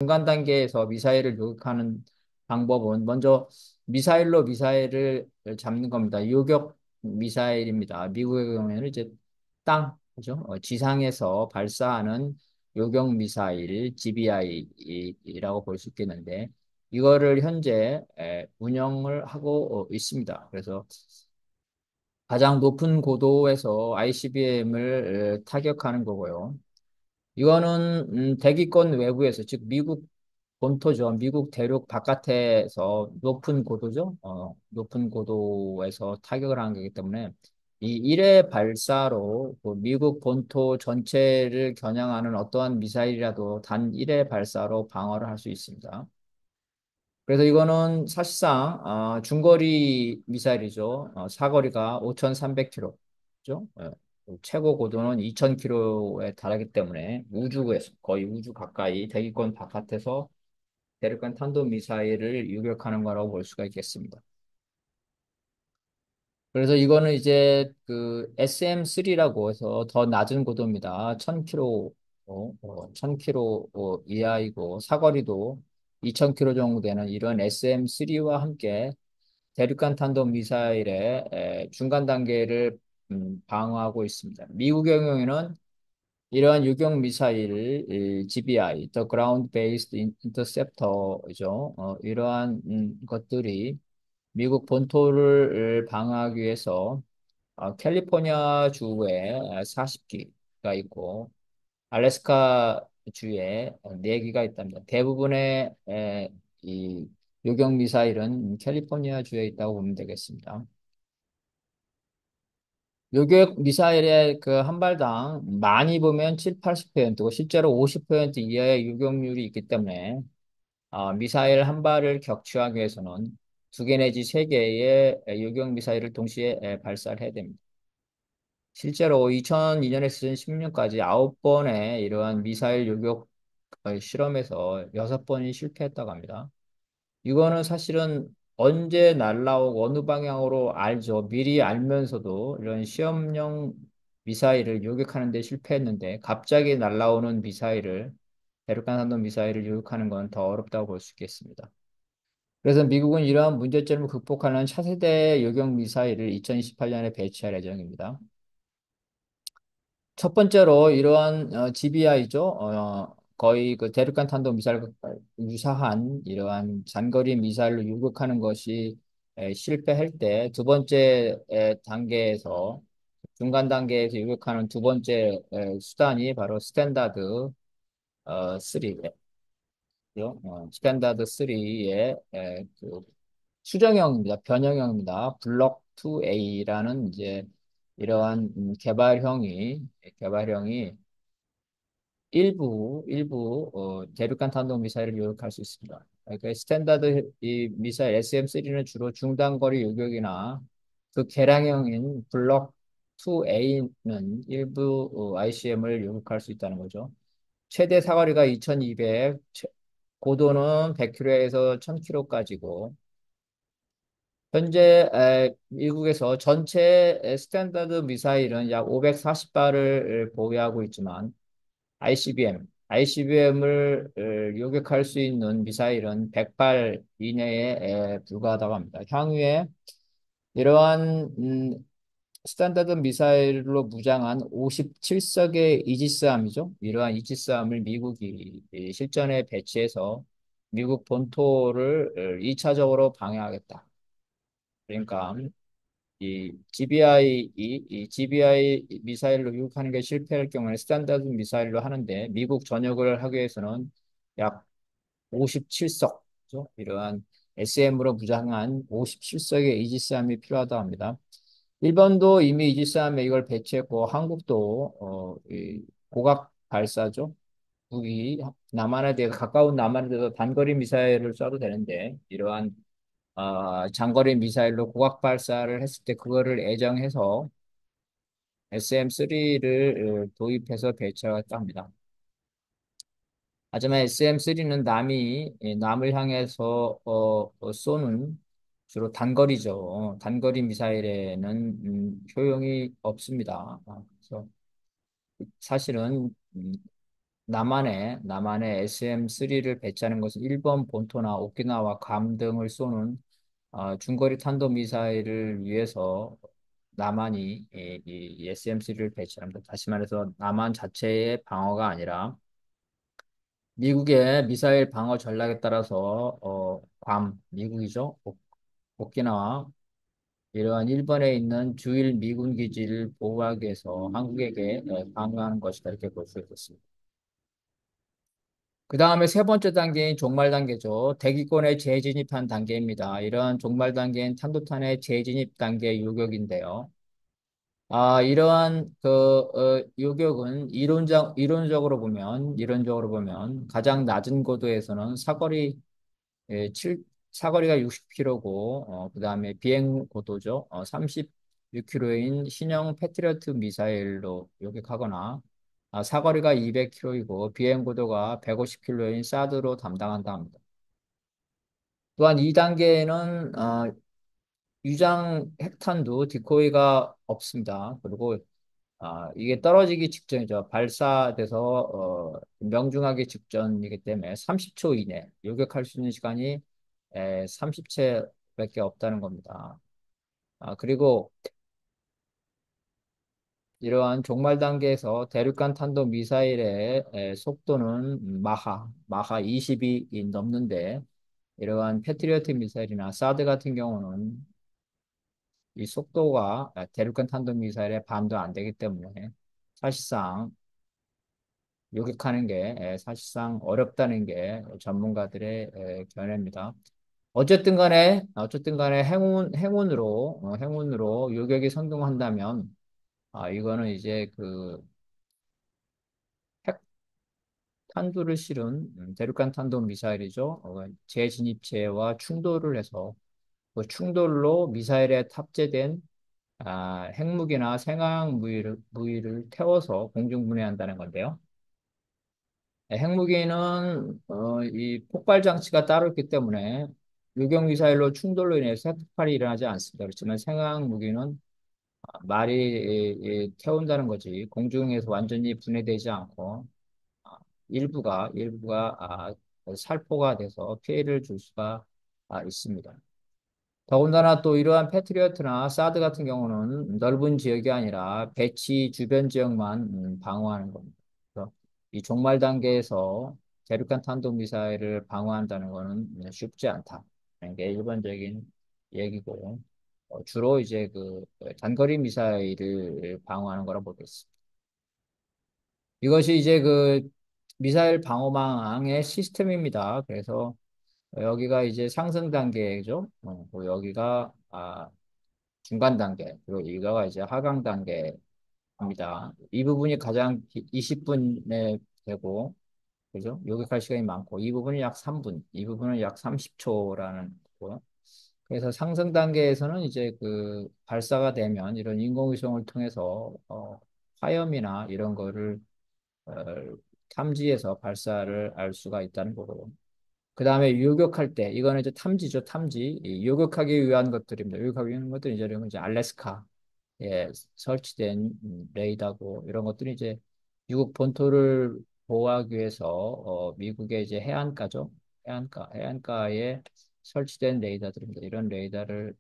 중간 단계에서 미사일을 요격하는 방법은 먼저 미사일로 미사일을 잡는 겁니다. 요격 미사일입니다. 미국의 경우에는 이제 그죠? 지상에서 발사하는 요격 미사일 GBI라고 볼 수 있겠는데 이거를 현재 운영을 하고 있습니다. 그래서 가장 높은 고도에서 ICBM을 타격하는 거고요. 이거는 대기권 외부에서 즉 미국 본토죠. 미국 대륙 바깥에서 높은 고도죠. 높은 고도에서 타격을 하는 거기 때문에 이 일회 발사로 그 미국 본토 전체를 겨냥하는 어떠한 미사일이라도 단 일회 발사로 방어를 할 수 있습니다. 그래서 이거는 사실상 중거리 미사일이죠. 사거리가 5,300km죠. 최고 고도는 2,000km에 달하기 때문에 우주에서 거의 우주 가까이 대기권 바깥에서 대륙간 탄도 미사일을 유격하는 거라고 볼 수가 있겠습니다. 그래서 이거는 이제 그 SM3라고 해서 더 낮은 고도입니다. 1000km, 1000km 이하이고 사거리도 2000km 정도 되는 이런 SM3와 함께 대륙간 탄도 미사일의 중간 단계를 방어하고 있습니다. 미국의 경우에는 이러한 유격 미사일 GBI, The Ground Based Interceptor죠. 이러한 것들이 미국 본토를 방어하기 위해서 캘리포니아 주에 40기가 있고 알래스카 주에 4기가 있답니다. 대부분의 이 요격 미사일은 캘리포니아 주에 있다고 보면 되겠습니다. 요격 미사일의 그 한 발당 많이 보면 7, 80%고 실제로 50% 이하의 요격률이 있기 때문에 미사일 한 발을 격추하기 위해서는 2개 내지 3개의 요격 미사일을 동시에 발사를 해야 됩니다. 실제로 2002년에서 2016년까지 9번의 이러한 미사일 요격 실험에서 6번이 실패했다고 합니다. 이거는 사실은 언제 날라오고 어느 방향으로 알죠. 미리 알면서도 이런 시험용 미사일을 요격하는 데 실패했는데 갑자기 날라오는 미사일을 대륙간 탄도 미사일을 요격하는 건 더 어렵다고 볼 수 있겠습니다. 그래서 미국은 이러한 문제점을 극복하는 차세대 요격 미사일을 2028년에 배치할 예정입니다. 첫 번째로 이러한 GBI죠. 거의 그 대륙간 탄도 미사일과 유사한 이러한 장거리 미사일로 유격하는 것이 실패할 때 두 번째 단계에서 중간 단계에서 유격하는 두 번째 수단이 바로 스탠다드 3요. 스탠다드 3의 그 수정형입니다. 변형형입니다. 블록 2A라는 이제 이러한 개발형이 일부 대륙간 탄도 미사일을 요격할 수 있습니다. 그러니까 스탠다드 이 미사일 SM3는 주로 중단거리 요격이나 그 개량형인 블록 2A는 일부 ICM을 요격할 수 있다는 거죠. 최대 사거리가 2200, 고도는 100km에서 1000km까지고 현재 미국에서 전체 스탠다드 미사일은 약 540발을 보유하고 있지만 ICBM을 요격할 수 있는 미사일은 100발 이내에 불과하다고 합니다. 향후에 이러한 스탠다드 미사일로 무장한 57석의 이지스함이죠. 이러한 이지스함을 미국이 실전에 배치해서 미국 본토를 2차적으로 방해하겠다. 그러니까 이 GBI 미사일로 유혹하는 게 실패할 경우에 스탠다드 미사일로 하는데 미국 전역을 하기 위해서는 약 57석, 죠 이러한 SM으로 무장한 57석의 이지스함이 필요하다고 합니다. 일본도 이미 이지스함에 이걸 배치했고 한국도 이 고각 발사죠. 북이 남한에 대해 가까운 남한에 대해서 단거리 미사일을 쏴도 되는데 이러한 장거리 미사일로 고각 발사를 했을 때 그거를 애정해서 SM3를 도입해서 배치하였다 합니다. 하지만 SM3는 남을 향해서 쏘는 주로 단거리죠. 단거리 미사일에는 효용이 없습니다. 그래서 사실은 남한에 SM-3를 배치하는 것은 일본 본토나 오키나와 괌 등을 쏘는 중거리 탄도미사일을 위해서 남한이 이 SM-3를 배치합니다. 다시 말해서 남한 자체의 방어가 아니라 미국의 미사일 방어 전략에 따라서 괌, 미국이죠. 오키나와 이러한 일본에 있는 주일 미군 기지를 보호하기 위해서 한국에게 방어하는 것이다 이렇게 볼 수 있겠습니다. 그 다음에 세 번째 단계인 종말 단계죠. 대기권에 재진입한 단계입니다. 이러한 종말 단계인 탄도탄의 재진입 단계 요격인데요. 이러한 요격은 이론적으로 보면 가장 낮은 고도에서는 사거리가 60km고, 그 다음에 비행 고도죠. 36km인 신형 패트리어트 미사일로 요격하거나, 사거리가 200km이고, 비행 고도가 150km인 사드로 담당한다 합니다. 또한 2단계에는, 유장 핵탄두 디코이가 없습니다. 그리고, 이게 떨어지기 직전이죠. 발사돼서, 명중하기 직전이기 때문에 30초 이내 요격할 수 있는 시간이 30채밖에 없다는 겁니다. 그리고 이러한 종말 단계에서 대륙간 탄도 미사일의 속도는 마하 20이 넘는데 이러한 패트리어트 미사일이나 사드 같은 경우는 이 속도가 대륙간 탄도 미사일의 반도 안 되기 때문에 사실상 요격하는 게 사실상 어렵다는 게 전문가들의 견해입니다. 어쨌든 간에 행운으로 요격이 성공한다면, 이거는 이제 그 핵탄두를 실은 대륙간 탄도 미사일이죠. 재진입체와 충돌을 해서 그 충돌로 미사일에 탑재된 핵무기나 생화학 무기를 태워서 공중분해한다는 건데요. 핵무기는 이 폭발 장치가 따로 있기 때문에 유격 미사일로 충돌로 인해서 핵폭발이 일어나지 않습니다. 그렇지만 생화학 무기는 말이 태운다는 거지 공중에서 완전히 분해되지 않고 일부가 살포가 돼서 피해를 줄 수가 있습니다. 더군다나 또 이러한 패트리어트나 사드 같은 경우는 넓은 지역이 아니라 배치 주변 지역만 방어하는 겁니다. 그래서 이 종말 단계에서 대륙간 탄도미사일을 방어한다는 것은 쉽지 않다. 이게 일반적인 얘기고 주로 이제 그 단거리 미사일을 방어하는 거라 보겠습니다. 이것이 이제 그 미사일 방어망의 시스템입니다. 그래서 여기가 이제 상승 단계죠. 그리고 여기가 중간 단계, 그리고 이거가 이제 하강 단계입니다. 이 부분이 가장 20분에 되고, 그죠? 요격할 시간이 많고, 이 부분이 약 3분, 이 부분은 약 30초라는 거고요. 그래서 상승 단계에서는 이제 그 발사가 되면 이런 인공위성을 통해서 화염이나 이런 거를 어, 탐지해서 발사를 알 수가 있다는 거고요. 그 다음에 요격할 때, 이거는 이제 탐지죠, 탐지. 이 요격하기 위한 것들입니다. 요격하기 위한 것들은 이제 알래스카에 설치된 레이더고, 이런 것들이 이제 미국 본토를 보호하기 위해서, 미국의 이제 해안가죠. 해안가에 설치된 레이더들입니다. 이런 레이더를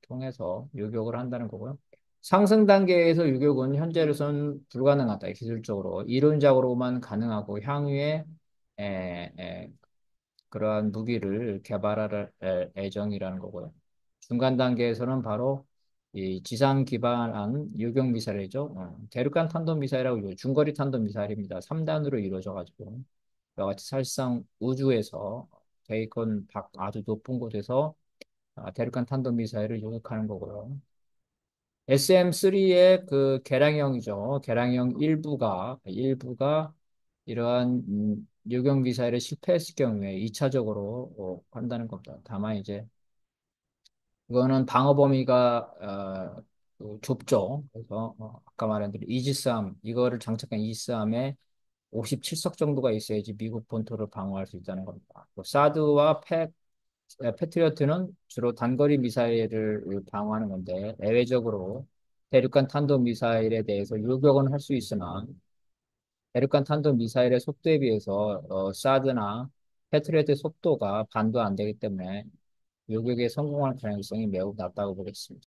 통해서 요격을 한다는 거고요. 상승 단계에서 요격은 현재로서는 불가능하다, 기술적으로. 이론적으로만 가능하고, 향후에 그러한 무기를 개발할 예정이라는 거고요. 중간 단계에서는 바로 이 지상 기반한 요격 미사일이죠. 대륙간 탄도 미사일하고 중거리 탄도 미사일입니다. 3단으로 이루어져 가지고 이와 같이 사실상 우주에서 대기권 밖 아주 높은 곳에서 대륙간 탄도 미사일을 요격하는 거고요. SM-3의 그 개량형이죠. 개량형 일부가 이러한 요격 미사일에 실패했을 경우에 2차적으로 한다는 겁니다. 다만 이제 이거는 방어 범위가 그 좁죠. 그래서 아까 말한 대로 이지스함 이거를 장착한 이지스함에 57석 정도가 있어야지 미국 본토를 방어할 수 있다는 겁니다. 또 사드와 패트리어트는 주로 단거리 미사일을 방어하는 건데 예외적으로 대륙간 탄도 미사일에 대해서 요격은 할 수 있으나 대륙간 탄도 미사일의 속도에 비해서 사드나 패트리어트의 속도가 반도 안 되기 때문에 요격에 성공할 가능성이 매우 낮다고 보겠습니다.